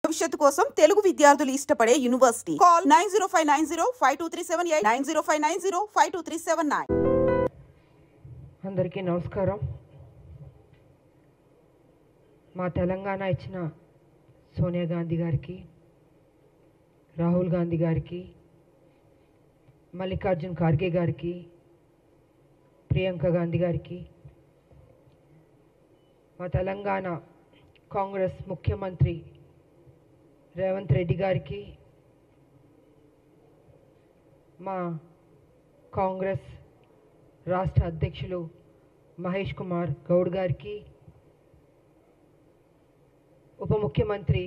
భవిష్యత్తు కోసం తెలుగు విద్యార్థులు ఇష్టపడే యూనివర్సిటీ. కాల్ 9059052378 9059052379. అందరికీ నమస్కారం. మా తెలంగాణ ఇచ్చిన సోనియా గాంధీ గారికి, రాహుల్ గాంధీ గారికి, మల్లికార్జున్ ఖార్గే గారికి, ప్రియాంక గాంధీ గారికి, మా తెలంగాణ కాంగ్రెస్ ముఖ్యమంత్రి రేవంత్ రెడ్డి గారికి, మా కాంగ్రెస్ రాష్ట్ర అధ్యక్షులు మహేష్ కుమార్ గౌడ్ గారికి, ఉప ముఖ్యమంత్రి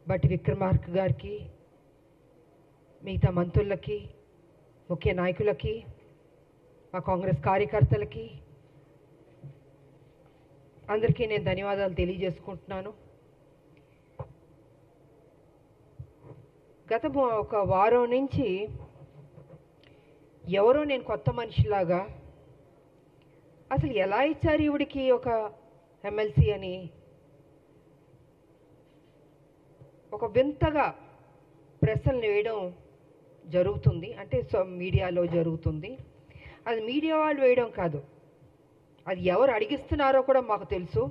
బట్టి విక్రమార్క గారికి, మిగతా మంత్రులకి, ముఖ్య నాయకులకి, మా కాంగ్రెస్ కార్యకర్తలకి అందరికీ నేను ధన్యవాదాలు తెలియజేసుకుంటున్నాను. గత ఒక వారం నుంచి ఎవరో నేను కొత్త మనిషిలాగా అసలు ఎలా ఇచ్చారు ఈవిడికి ఒక ఎమ్మెల్సీ అని ఒక వింతగా ప్రశ్నలు వేయడం జరుగుతుంది. అంటే మీడియాలో జరుగుతుంది. అది మీడియా వాళ్ళు వేయడం కాదు, అది ఎవరు అడిగిస్తున్నారో కూడా మాకు తెలుసు.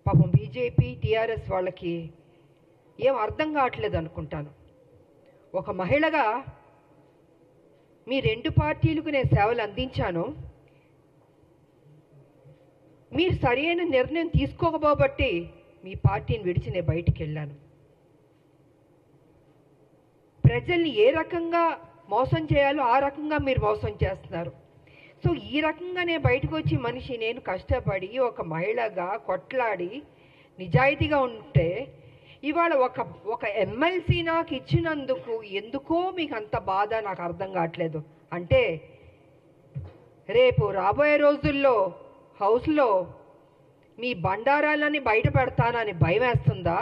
పాపం బీజేపీ టీఆర్ఎస్ వాళ్ళకి ఏం అర్థం కావట్లేదు అనుకుంటాను. ఒక మహిళగా మీ రెండు పార్టీలకు నేను సేవలు అందించాను, మీరు సరైన నిర్ణయం తీసుకోకపోబట్టి మీ పార్టీని విడిచి నేను బయటికి వెళ్ళాను. ప్రజల్ని ఏ రకంగా మోసం చేయాలో ఆ రకంగా మీరు మోసం చేస్తున్నారు. సో ఈ రకంగా నేను బయటకు వచ్చి మనిషి నేను కష్టపడి ఒక మహిళగా కొట్లాడి నిజాయితీగా ఉంటే ఇవాళ ఒక ఎమ్మెల్సీ నాకు ఇచ్చినందుకు ఎందుకో మీకు అంత బాధ నాకు అర్థం కావట్లేదు. అంటే రేపు రాబోయే రోజుల్లో హౌస్లో మీ బండారాలని బయట పెడతానని భయం వేస్తుందా?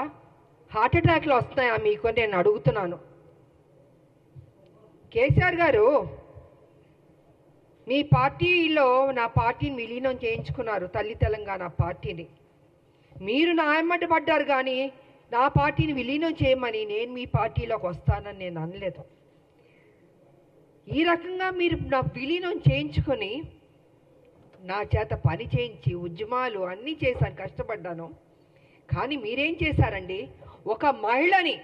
హార్ట్ అటాక్లు వస్తాయా మీకు అని నేను అడుగుతున్నాను. కేసీఆర్ గారు మీ పార్టీలో నా పార్టీని విలీనం చేయించుకున్నారు, తల్లి తెలంగాణ పార్టీని. మీరు నా ఎమ్మటి పడ్డారు కానీ నా పార్టీని విలీనం చేయమని నేను మీ పార్టీలోకి వస్తానని నేను అనలేదు. ఈ రకంగా మీరు నా విలీనం చేయించుకొని నా చేత పని చేయించి ఉద్యమాలు అన్నీ చేశాను, కష్టపడ్డాను. కానీ మీరేం చేశారండి? ఒక మహిళని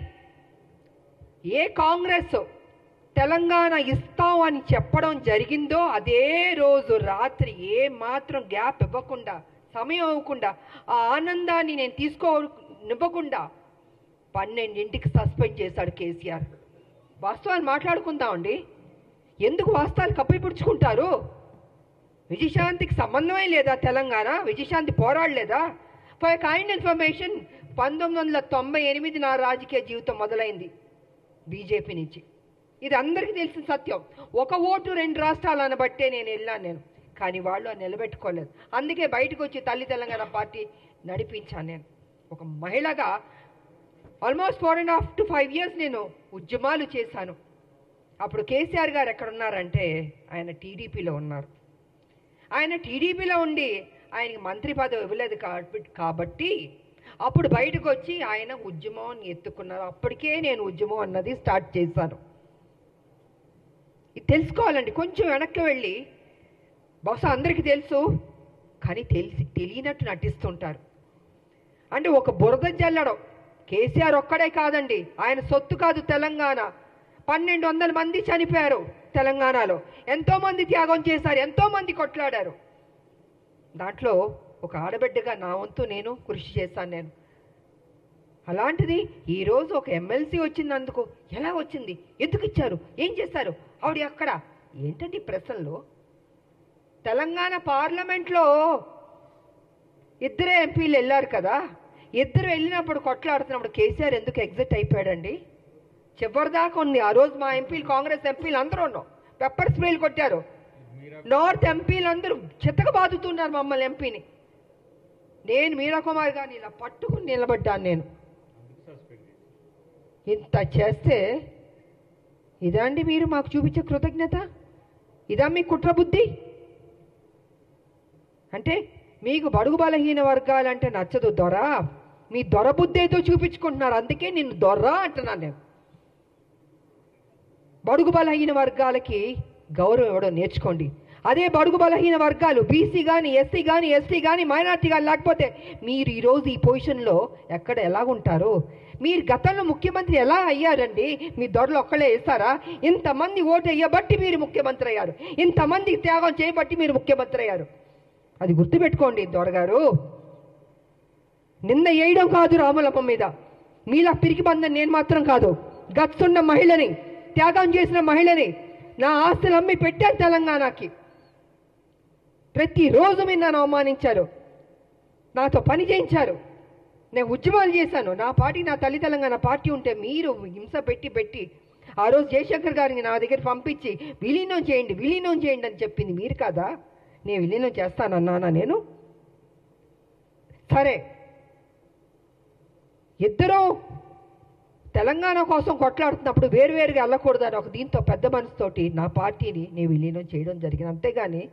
ఏ కాంగ్రెస్ తెలంగాణ ఇస్తాం అని చెప్పడం జరిగిందో అదే రోజు రాత్రి ఏ మాత్రం గ్యాప్ ఇవ్వకుండా, సమయం ఇవ్వకుండా, ఆ ఆనందాన్ని నేను తీసుకోనివ్వకుండా 12ంటికి సస్పెండ్ చేశాడు కేసీఆర్. వాస్తవాలు మాట్లాడుకుందామండి. ఎందుకు వాస్తవాలు కప్పిపుడుచుకుంటారు? విజయశాంతికి సంబంధమే లేదా? తెలంగాణ విజయశాంతి పోరాడలేదా? ఫర్ కైండ్ ఇన్ఫర్మేషన్ 1998 నా రాజకీయ జీవితం మొదలైంది బీజేపీ నుంచి. ఇది అందరికీ తెలిసిన సత్యం. ఒక ఓటు 2 రాష్ట్రాలు అనబట్టే నేను వెళ్ళాను. కానీ వాళ్ళు నిలబెట్టుకోలేదు. అందుకే బయటకు వచ్చి తల్లి తెలంగాణ పార్టీ నడిపించాను. నేను ఒక మహిళగా ఆల్మోస్ట్ 4.5 to 5 years నేను ఉద్యమాలు చేశాను. అప్పుడు కేసీఆర్ గారు ఎక్కడున్నారంటే ఆయన టీడీపీలో ఉన్నారు. ఆయన టీడీపీలో ఉండి ఆయనకి మంత్రి పదవి ఇవ్వలేదు కాబట్టి అప్పుడు బయటకు వచ్చి ఆయన ఉద్యమం ఎత్తుకున్నారు. అప్పటికే నేను ఉద్యమం అన్నది స్టార్ట్ చేశాను. ఇది తెలుసుకోవాలండి. కొంచెం వెనక్కి వెళ్ళి, బహుశా అందరికీ తెలుసు కానీ తెలియనట్టు నటిస్తుంటారు. అంటే ఒక బురద జల్లడం కేసీఆర్ ఒక్కడే కాదండి, ఆయన సొత్తు కాదు తెలంగాణ. 1200 మంది చనిపోయారు తెలంగాణలో. ఎంతోమంది త్యాగం చేశారు, ఎంతోమంది కొట్లాడారు. దాంట్లో ఒక ఆడబిడ్డగా నా వంతు నేను కృషి చేశాను. నేను అలాంటిది ఈరోజు ఒక ఎమ్మెల్సీ వచ్చినందుకు ఎలా వచ్చింది, ఎందుకు ఇచ్చారు, ఏం చేశారు, ఆవిడ అక్కడ ఏంటంటే ప్రశ్నలో. తెలంగాణ పార్లమెంట్లో 2 ఎంపీలు వెళ్ళారు కదా, 2 వెళ్ళినప్పుడు కొట్లాడుతున్నప్పుడు కేసీఆర్ ఎందుకు ఎగ్జిట్ అయిపోయాడండి? చివరిదాకా ఉంది. ఆ రోజు మా ఎంపీలు, కాంగ్రెస్ ఎంపీలు అందరూ ఉన్నాం, పెప్పర్ స్ప్రేలు కొట్టారు. నార్త్ ఎంపీలు అందరూ చిత్తక బాదుతున్నారు మమ్మల్ని ఎంపీని. నేను మీరా కుమార్ గారిని ఇలా పట్టుకుని నిలబడ్డాను. నేను ఇంత చేస్తే ఇదండి మీరు మాకు చూపించే కృతజ్ఞత? ఇదా మీ కుట్ర బుద్ధి? అంటే మీకు బడుగు బలహీన వర్గాలంటే నచ్చదు దొరా, మీ దొరబుద్ధేతో చూపించుకుంటున్నారు. అందుకే నిన్ను దొర్రా అంటున్నాను నేను. బడుగు బలహీన వర్గాలకి గౌరవం ఇవ్వడం నేర్చుకోండి. అదే బడుగు బలహీన వర్గాలు బీసీ కానీ, ఎస్సీ కానీ, ఎస్టీ కానీ, మైనార్టీ కానీ లేకపోతే మీరు ఈరోజు ఈ పొజిషన్లో ఎక్కడ ఎలాగుంటారు? మీరు గతంలో ముఖ్యమంత్రి ఎలా అయ్యారండి? మీ దొరలు ఒక్కళ్ళే వేస్తారా? ఇంతమంది ఓటు వేయబట్టి మీరు ముఖ్యమంత్రి అయ్యారు, ఇంతమంది త్యాగం చేయబట్టి మీరు ముఖ్యమంత్రి అయ్యారు. అది గుర్తుపెట్టుకోండి దొరగారు. నిన్న వేయడం కాదు రాములమ్మ మీద, మీలా పిరికి బంధం నేను మాత్రం కాదు. గచ్చున్న మహిళని, త్యాగం చేసిన మహిళని, నా ఆస్తులు అమ్మి పెట్టాను తెలంగాణకి. ప్రతిరోజు మీరు నన్ను అవమానించారు, నాతో పని చేయించారు, నేను ఉద్యమాలు చేశాను. నా పార్టీ, నా తల్లి తెలంగాణ పార్టీ ఉంటే మీరు హింస పెట్టి ఆ రోజు జయశంకర్ గారిని నా దగ్గర పంపించి విలీనం చేయండి అని చెప్పింది మీరు కాదా? నేను విలీనం చేస్తానన్నానా నేను? సరే, ఇద్దరూ తెలంగాణ కోసం కొట్లాడుతున్నప్పుడు వేరువేరుగా వెళ్ళకూడదని ఒక దీంతో పెద్ద మనసుతోటి నా పార్టీని నేను విలీనం చేయడం జరిగింది. అంతేగాని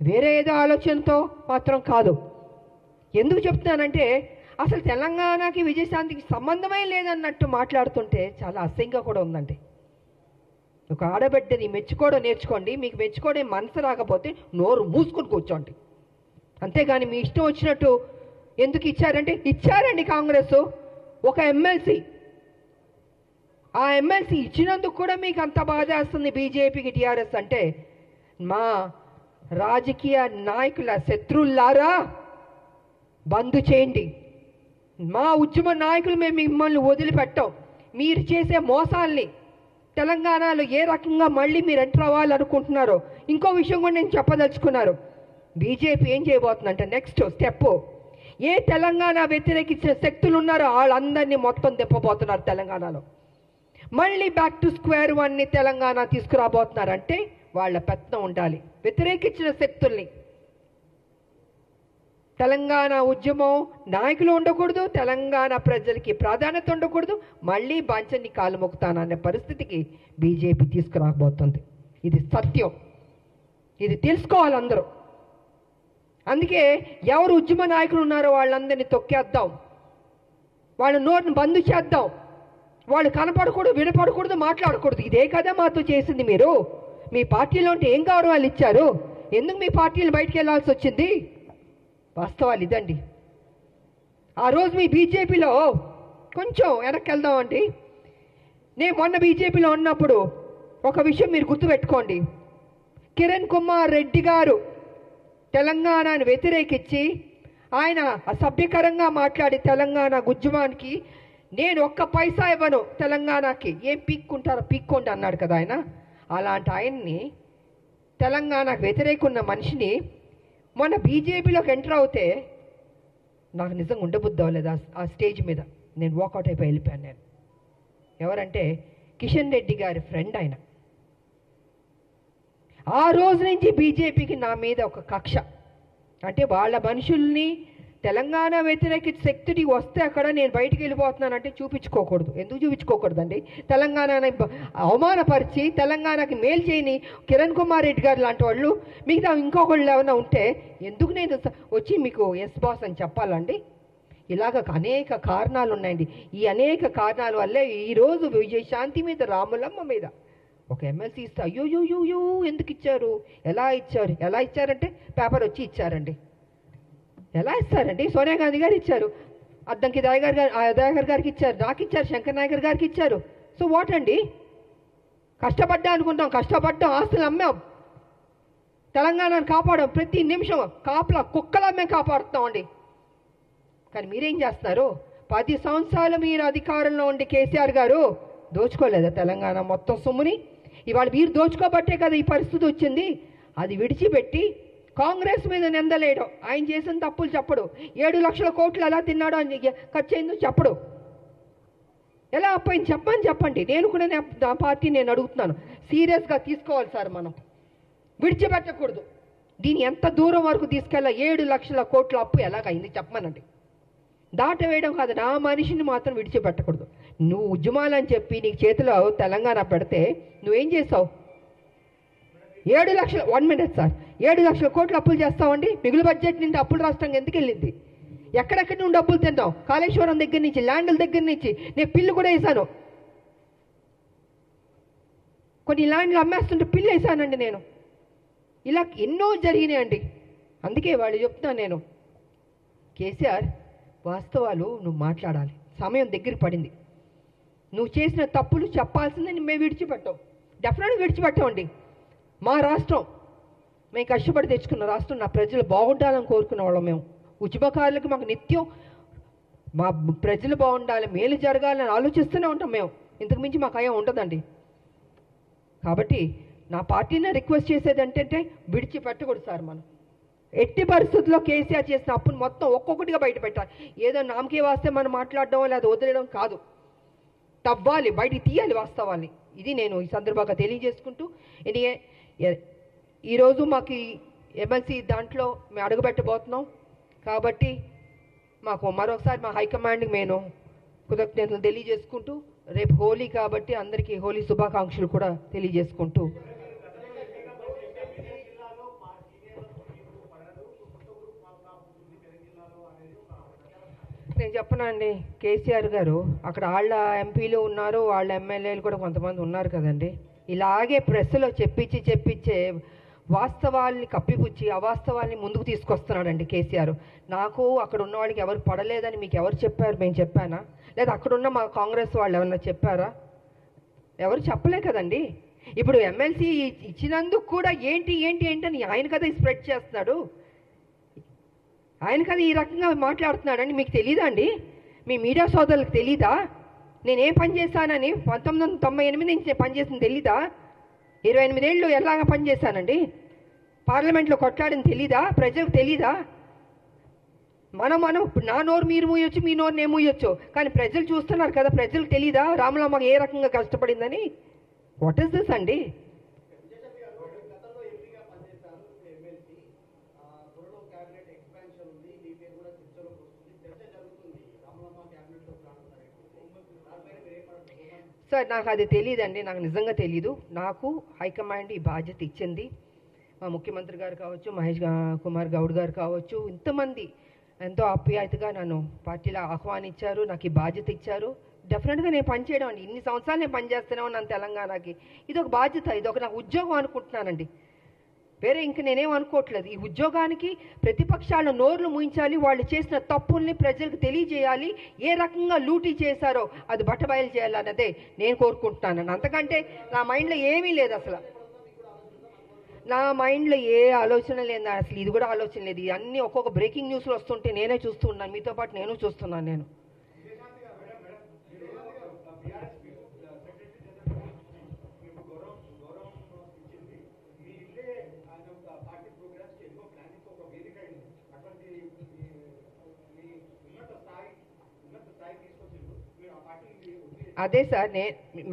వేరే ఏదో ఆలోచనతో మాత్రం కాదు. ఎందుకు చెప్తున్నానంటే అసలు తెలంగాణకి విజయశాంతికి సంబంధమే లేదన్నట్టు మాట్లాడుతుంటే చాలా అసహ్యంగా కూడా ఉందండి. ఒక ఆడబిడ్డని మెచ్చుకోవడం నేర్చుకోండి. మీకు మెచ్చుకోవడం మనసు రాకపోతే నోరు మూసుకొని కూర్చోండి. అంతేగాని మీ ఇష్టం వచ్చినట్టు ఎందుకు ఇచ్చారంటే ఇచ్చారండి కాంగ్రెస్ ఒక ఎమ్మెల్సీ. ఆ ఎమ్మెల్సీ ఇచ్చినందుకు కూడా మీకు అంత బాధ వేస్తుంది బీజేపీకి, టీఆర్ఎస్ అంటే. మా రాజకీయ నాయకుల శత్రువులారా బంద్ చేయండి. మా ఉద్యమ నాయకులు మేము మిమ్మల్ని వదిలిపెట్టాం. మీరు చేసే మోసాల్ని తెలంగాణలో ఏ రకంగా మళ్ళీ మీరు ఎంటర్ అవ్వాలనుకుంటున్నారో ఇంకో విషయం కూడా నేను చెప్పదలుచుకున్నారు. బీజేపీ ఏం చేయబోతుందంటే నెక్స్ట్ స్టెప్, ఏ తెలంగాణ వ్యతిరేకించిన శక్తులు ఉన్నారో వాళ్ళందరినీ మొత్తం తిప్పబోతున్నారు తెలంగాణలో. మళ్ళీ బ్యాక్ టు స్క్వేర్ వన్ని తెలంగాణ తీసుకురాబోతున్నారంటే వాళ్ళ పెత్తనం ఉండాలి. వ్యతిరేకించిన శక్తుల్ని, తెలంగాణ ఉద్యమం నాయకులు ఉండకూడదు, తెలంగాణ ప్రజలకి ప్రాధాన్యత ఉండకూడదు, మళ్ళీ బాంచన్ని కాలు మొక్కుతాననే పరిస్థితికి బీజేపీ తీసుకురాబోతుంది. ఇది సత్యం, ఇది తెలుసుకోవాలి అందరూ. అందుకే ఎవరు ఉద్యమ నాయకులు ఉన్నారో వాళ్ళందరినీ తొక్కేద్దాం, వాళ్ళ నోటిని బంద్ చేద్దాం. వాళ్ళు కనపడకూడదు, వినపడకూడదు, మాట్లాడకూడదు. ఇదే కదా మాతో చేసింది మీరు. మీ పార్టీలో ఉంటే ఏం గౌరవాలు ఇచ్చారు? ఎందుకు మీ పార్టీలు బయటికి వెళ్ళాల్సి వచ్చింది? వాస్తవాలు ఇదండి. ఆ రోజు మీ బీజేపీలో కొంచెం వెనక్కి వెళ్దామండి. నేను మొన్న బీజేపీలో ఉన్నప్పుడు ఒక విషయం మీరు గుర్తుపెట్టుకోండి. కిరణ్ కుమార్ రెడ్డి గారు తెలంగాణను వ్యతిరేకించి ఆయన అసభ్యకరంగా మాట్లాడి తెలంగాణ ఉద్యమానికి నేను ఒక్క పైసా ఇవ్వను తెలంగాణకి, ఏం పీక్కుంటారో పీక్కోండి అన్నాడు కదా ఆయన. అలాంటి ఆయన్ని, తెలంగాణకు వ్యతిరేకున్న మనిషిని మొన్న బీజేపీలోకి ఎంటర్ అవుతే నాకు నిజంగా ఉండబుద్ధి అవ్వలేదు. ఆ స్టేజ్ మీద నేను వాకౌట్ అయిపోయి వెళ్ళిపోయాను. నేను ఎవరంటే కిషన్ రెడ్డి గారి ఫ్రెండ్ ఆయన. ఆ రోజు నుంచి బీజేపీకి నా మీద ఒక కక్ష. అంటే వాళ్ళ మనుషుల్ని తెలంగాణ వ్యతిరేక శక్తి వస్తే అక్కడ నేను బయటికి వెళ్ళిపోతున్నానంటే చూపించుకోకూడదు. ఎందుకు చూపించుకోకూడదండి? తెలంగాణని అవమానపరిచి తెలంగాణకి మేలు చేయని కిరణ్ కుమార్ రెడ్డి గారు లాంటి వాళ్ళు మిగతా ఇంకొకళ్ళు ఏమైనా ఉంటే ఎందుకు నేను వచ్చి మీకు ఎస్ బాస్ అని చెప్పాలండి? ఇలాగ అనేక కారణాలు ఉన్నాయండి. ఈ అనేక కారణాల వల్లే ఈరోజు విజయశాంతి మీద, రాములమ్మ మీద ఒక ఎమ్మెల్సీ ఇస్తే అయ్యో ఎందుకు ఇచ్చారు, ఎలా ఇచ్చారంటే పేపర్ వచ్చి ఇచ్చారండి. ఎలా ఇస్తారండి? సోనియా గాంధీ గారు ఇచ్చారు, అద్దంకి దయాకర్ గారికి ఇచ్చారు, నాకు ఇచ్చారు, శంకర్ నాయకర్ గారికి ఇచ్చారు. సో వాట్ అండి? కష్టపడ్డా అనుకుంటాం, కష్టపడ్డాం, ఆస్తులు అమ్మాం, తెలంగాణను కాపాడాం. ప్రతి నిమిషం కాపలా కుక్కలా మేము కాపాడుతామండి. కానీ మీరేం చేస్తున్నారు? 10 సంవత్సరాలు మీరు అధికారంలో ఉండి కేసీఆర్ గారు దోచుకోలేదా తెలంగాణ మొత్తం సొమ్ముని? ఇవాళ మీరు దోచుకోబట్టే కదా ఈ పరిస్థితి వచ్చింది. అది విడిచిపెట్టి కాంగ్రెస్ మీద నిందలేయడం, ఆయన చేసిన తప్పులు చెప్పడు, 7 లక్షల కోట్లు ఎలా తిన్నాడో అని ఖర్చు అయిందో చెప్పడు, ఎలా అప్పయింది చెప్పండి. నేను కూడా నా పార్టీ నేను అడుగుతున్నాను, సీరియస్గా తీసుకోవాలి సార్. మనం విడిచిపెట్టకూడదు. దీన్ని ఎంత దూరం వరకు తీసుకెళ్ళా? 7 లక్షల కోట్ల అప్పు ఎలాగైంది చెప్పమనండి. దాటవేయడం కాదు, నా మనిషిని మాత్రం విడిచిపెట్టకూడదు. నువ్వు ఉద్యమాలని చెప్పి నీకు చేతిలో తెలంగాణ పెడితే నువ్వేం చేసావు? 7 లక్షల 1 మినిట్ సార్ 7 లక్షల కోట్లు అప్పులు చేస్తామండి. మిగులు బడ్జెట్ నుండి అప్పులు రాష్ట్రంగా ఎందుకు వెళ్ళింది? ఎక్కడెక్కడి నుండి డబ్బులు తిన్నాం? కాళేశ్వరం దగ్గర నుంచి, ల్యాండ్ల దగ్గర నుంచి. నేను పిల్లు కూడా వేసాను, కొన్ని ల్యాండ్లు అమ్మేస్తుంటే పిల్లు వేసానండి నేను. ఇలా ఎన్నో జరిగినాయండి. అందుకే వాళ్ళు చెప్తాను నేను, కేసీఆర్ వాస్తవాలు నువ్వు మాట్లాడాలి. సమయం దగ్గరికి పడింది. నువ్వు చేసిన తప్పులు చెప్పాల్సిందని మేము విడిచిపెట్టాం, డెఫినెట్గా విడిచిపెట్టామండి. మా రాష్ట్రం, మేము కష్టపడి తెచ్చుకున్న రాష్ట్రం, నా ప్రజలు బాగుండాలని కోరుకునే వాళ్ళం మేము. ఉద్యమకారులకు మాకు నిత్యం మా ప్రజలు బాగుండాలి, మేలు జరగాలని ఆలోచిస్తూనే ఉంటాం మేము. ఇంతకు మించి మాకు అయ్యా ఉండదండి. కాబట్టి నా పార్టీని రిక్వెస్ట్ చేసేది ఏంటంటే విడిచిపెట్టకూడదు సార్. మనం ఎట్టి పరిస్థితుల్లో కేసీఆర్ చేసిన అప్పును మొత్తం ఒక్కొక్కటిగా బయట పెట్టాలి. ఏదో నామకే వాస్తే మనం మాట్లాడడం లేదా వదిలేయడం కాదు, తవ్వాలి, బయటికి తీయాలి వాస్తవాన్ని. ఇది నేను ఈ సందర్భంగా తెలియజేసుకుంటూ, ఈరోజు మాకు ఎమ్మెల్సీ దాంట్లో మేము అడుగుపెట్టబోతున్నాం. కాబట్టి మాకు మరొకసారి మా హైకమాండ్కి నేను కృతజ్ఞతలు తెలియజేసుకుంటూ, రేపు హోలీ కాబట్టి అందరికీ హోలీ శుభాకాంక్షలు కూడా తెలియజేసుకుంటూ, నేను చెప్పనండి, కేసీఆర్ గారు అక్కడ వాళ్ళ ఎంపీలు ఉన్నారు, వాళ్ళ ఎమ్మెల్యేలు కూడా కొంతమంది ఉన్నారు కదండి. ఇలాగే ప్రెస్లో చెప్పించే వాస్తవాల్ని కప్పిపుచ్చి అవాస్తవాల్ని ముందుకు తీసుకొస్తున్నాడండి కేసీఆర్. నాకు అక్కడ ఉన్న వాళ్ళకి ఎవరు పడలేదని మీకు ఎవరు చెప్పారు? మేము చెప్పానా? లేదా అక్కడున్న మా కాంగ్రెస్ వాళ్ళు ఏమన్నా చెప్పారా? ఎవరు చెప్పలే కదండి. ఇప్పుడు ఎమ్మెల్సీ ఇచ్చినందుకు కూడా ఏంటి అని ఆయన కదా స్ప్రెడ్ చేస్తున్నాడు, ఆయన కదా ఈ రకంగా మాట్లాడుతున్నాడని మీకు తెలీదా అండి? మీ మీడియా సోదరులకు తెలీదా? నేనేం పని చేశానని 1998 నుంచి నేను పనిచేసింది తెలీదా? 28 ఏళ్ళు ఎలాగా పనిచేశానండి? పార్లమెంట్లో కొట్లాడిని తెలీదా? ప్రజలకు తెలీదా? మనం నా నోరు మీరు మూయొచ్చు, మీ నోరు నేను మూయొచ్చు, కానీ ప్రజలు చూస్తున్నారు కదా, ప్రజలకు తెలీదా రామలమ్మ ఏ రకంగా కష్టపడిందని? వాట్ ఈస్ దిస్ అండి? సార్ నాకు అది తెలియదండి, నాకు నిజంగా తెలీదు. నాకు హైకమాండ్ ఈ బాధ్యత ఇచ్చింది. మా ముఖ్యమంత్రి గారు కావచ్చు, మహేష్ కుమార్ గౌడ్ గారు కావచ్చు, ఇంతమంది ఎంతో ఆప్యాయతగా నన్ను పార్టీలో ఆహ్వానించారు, నాకు ఈ బాధ్యత ఇచ్చారు. డెఫినెట్గా నేను పనిచేయడం అండి, ఇన్ని సంవత్సరాలు నేను పనిచేస్తూనే ఉన్నాను తెలంగాణకి. ఇది ఒక బాధ్యత, ఇది ఒక నాకు ఉద్యోగం అనుకుంటున్నానండి, వేరే ఇంక నేనేం అనుకోవట్లేదు. ఈ ఉద్యోగానికి ప్రతిపక్షాలను నోర్లు ముయించాలి, వాళ్ళు చేసిన తప్పుల్ని ప్రజలకు తెలియజేయాలి, ఏ రకంగా లూటీ చేశారో అది బట్టబయలు చేయాలన్నదే నేను కోరుకుంటున్నాను. అంతకంటే నా మైండ్లో ఏమీ లేదు, అసలు నా మైండ్లో ఏ ఆలోచన లేదు, అసలు ఇది కూడా ఆలోచన లేదు. అన్నీ ఒక్కొక్క బ్రేకింగ్ న్యూస్లు వస్తుంటే నేనే చూస్తూ ఉన్నాను, మీతో పాటు నేను చూస్తున్నాను. నేను అదే సార్,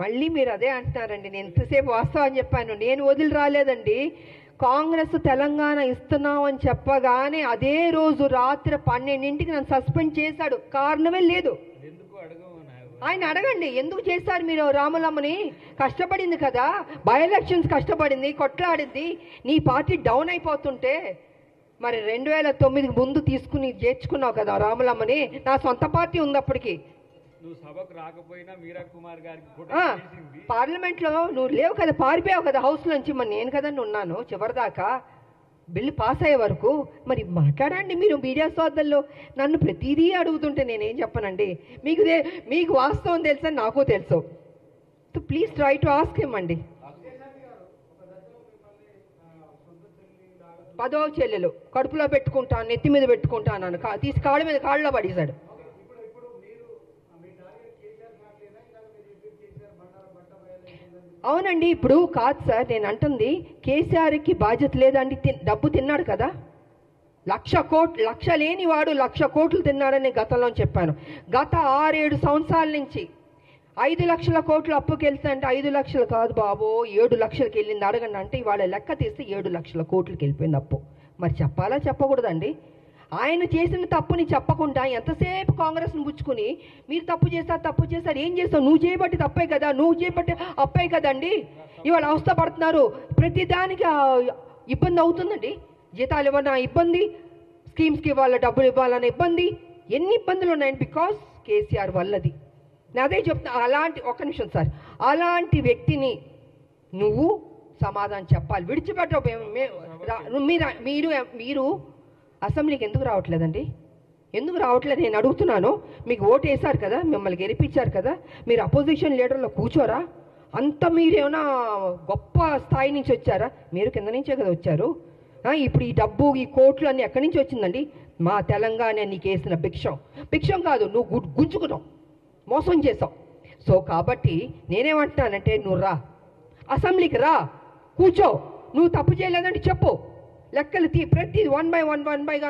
మళ్ళీ మీరు అదే అంటున్నారండి. నేను ఎంతసేపు వాస్తవం చెప్పాను, నేను వదిలి రాలేదండి. కాంగ్రెస్ తెలంగాణ ఇస్తున్నాం అని చెప్పగానే అదే రోజు రాత్రి 12ంటికి నన్ను సస్పెండ్ చేశాడు, కారణమే లేదు. ఆయన అడగండి ఎందుకు చేశారు మీరు? రాములమ్మని కష్టపడింది కదా, బై ఎలక్షన్స్ కష్టపడింది, కొట్లాడింది, నీ పార్టీ డౌన్ అయిపోతుంటే మరి 2009 ముందు తీసుకుని చేర్చుకున్నావు కదా రాములమ్మని. నా సొంత పార్టీ ఉంది అప్పటికి. పార్లమెంట్లో నువ్వు లేవు కదా, పారిపోయావు కదా హౌస్ నుంచి. మరి నేను కదండి ఉన్నాను చివరిదాకా, బిల్లు పాస్ అయ్యే వరకు. మరి మాట్లాడండి మీరు మీడియా సోదరులు. నన్ను ప్రతిదీ అడుగుతుంటే నేనేం చెప్పనండి? మీకు వాస్తవం తెలుసని నాకు తెలుసు. So please try to ask him అండి. 10వ చెల్లెలు కడుపులో పెట్టుకుంటాను, నెత్తి మీద పెట్టుకుంటాను, తీసి కాళ్ళలో పడేశాడు. అవునండి, ఇప్పుడు కాదు సార్ నేను అంటుంది, కేసీఆర్కి బాధ్యత లేదండి. డబ్బు తిన్నాడు కదా, 1,00,000 కోట్లు, లక్ష లేని వాడు 1,00,000 కోట్లు తిన్నాడని గతంలో చెప్పాను. గత 6-7 సంవత్సరాల నుంచి 5 లక్షల కోట్లు అప్పుకి వెళ్తుందంటే 5 లక్షలు కాదు బాబో, 7 లక్షలకి వెళ్ళింది. అడగండి అంటే ఇవాళ లెక్క తీస్తే 7 లక్షల కోట్లకి వెళ్ళిపోయింది అప్పు. మరి చెప్పాలా చెప్పకూడదండి? ఆయన చేసిన తప్పుని చెప్పకుండా ఎంతసేపు కాంగ్రెస్ని పుచ్చుకుని మీరు తప్పు చేశారు ఏం చేస్తావు, నువ్వు చేయబట్టి తప్పే కదా, నువ్వు చేయబట్టి అప్పే కదండి. ఇవాళ అవస్థ పడుతున్నారు, ప్రతిదానికి ఇబ్బంది అవుతుందండి. జీతాలు ఇవ్వనా ఇబ్బంది, స్కీమ్స్కి డబ్బులు ఇవ్వాలనే ఇబ్బంది, ఎన్ని ఇబ్బందులు ఉన్నాయండి బికాస్ కేసీఆర్ వల్లది. నేను అదే చెప్తున్నా. అలాంటి ఒక్క నిమిషం సార్, అలాంటి వ్యక్తిని నువ్వు సమాధానం చెప్పాలి. విడిచిపెట్ట మీరు అసెంబ్లీకి ఎందుకు రావట్లేదండి? ఎందుకు రావట్లేదు నేను అడుగుతున్నాను. మీకు ఓటు వేశారు కదా, మిమ్మల్ని గెలిపించారు కదా, మీరు అపోజిషన్ లీడర్లో కూర్చోరా? అంత మీరేమైనా గొప్ప స్థాయి నుంచి వచ్చారా? మీరు కింద నుంచే కదా వచ్చారు. ఇప్పుడు ఈ డబ్బు, ఈ కోట్లు అన్నీ ఎక్కడి నుంచి వచ్చిందండి? మా తెలంగాణ నీకు వేసిన భిక్షం కాదు, నువ్వు గుంజుకున్నావు, మోసం చేసావు. సో కాబట్టి నేనేమంటున్నానంటే, నువ్వు రా, అసెంబ్లీకి రా, కూర్చో. నువ్వు తప్పు చేయలేదంటే చెప్పు, లెక్కలు ప్రతి వన్ బైగా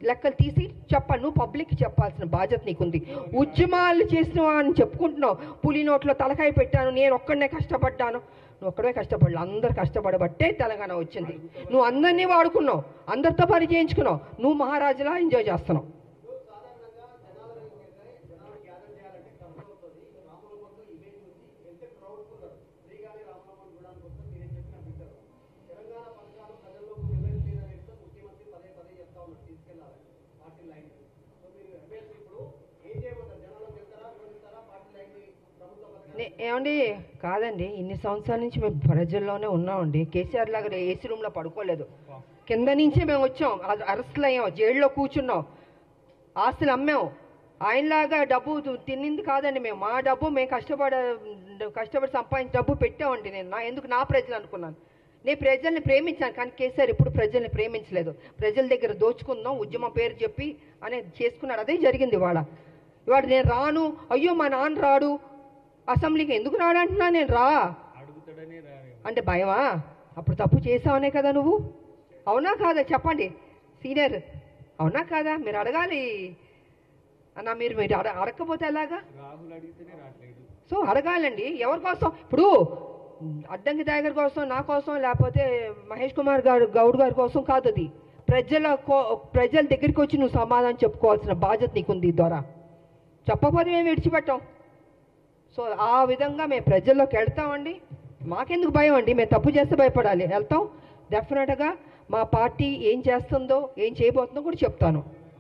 లెక్కలు తీసి చెప్పాలి. నువ్వు పబ్లిక్కి చెప్పాల్సిన బాధ్యత నీకుంది. ఉద్యమాలు చేసినవా అని చెప్పుకుంటున్నావు. పులి నోట్లో తలకాయ పెట్టాను, నేను ఒక్కడనే కష్టపడ్డాను. నువ్వు ఒక్కడే కష్టపడలే, అందరు కష్టపడబట్టే తెలంగాణ వచ్చింది. నువ్వు అందరినీ వాడుకున్నావు, అందరితో పని చేయించుకున్నావు, నువ్వు మహారాజులా ఎంజాయ్ చేస్తున్నావు. ఏమండి కాదండి, ఇన్ని సంవత్సరాల నుంచి మేము ప్రజల్లోనే ఉన్నామండి. కేసీఆర్ లాగా ఏసీ రూమ్లో పడుకోలేదు, కింద నుంచే మేము వచ్చాం, అరెస్టులు అయ్యాం, జైల్లో కూర్చున్నాం, ఆస్తులు అమ్మాం. ఆయనలాగా డబ్బు తిన్నింది కాదండి మేము. మా డబ్బు మేము కష్టపడి సంపాదించిన డబ్బు పెట్టామండి. ఎందుకు నా ప్రజలు అనుకున్నాను. నేను ప్రజల్ని ప్రేమించాను, కానీ కేసీఆర్ ఇప్పుడు ప్రజల్ని ప్రేమించలేదు. ప్రజల దగ్గర దోచుకుందాం, ఉద్యమం పేరు చెప్పి అనేది చేసుకున్నాడు. అదే జరిగింది. ఇవాళ నేను రాను, అయ్యో మా నాన్న రాడు, అసెంబ్లీకి ఎందుకు రాడంటున్నా, నేను రా అంటే భయమా? అప్పుడు తప్పు చేసావనే కదా నువ్వు. అవునా కాదా చెప్పండి సీనియర్, అవునా కాదా? మీరు అడగాలి అన్న. మీరు అడగకపోతే ఎలాగా? సో అడగాలండి. ఎవరి కోసం? ఇప్పుడు అడ్డంకి టైగర్ కోసం, నా కోసం, లేకపోతే మహేష్ కుమార్ గౌడ్ గారి కోసం కాదు. అది ప్రజల దగ్గరికి వచ్చి నువ్వు సమాధానం చెప్పుకోవాల్సిన బాధ్యత నీకుంది. ద్వారా చెప్పకపోతే మేము విడిచిపెట్టాం. సో ఆ విధంగా మేము ప్రజల్లోకి వెళ్తామండి. మాకెందుకు భయం అండి? మేము తప్పు చేస్తే భయపడాలి? వెళ్తాం. డెఫినెట్గా మా పార్టీ ఏం చేస్తుందో, ఏం చేయబోతుందో కూడా చెప్తాను.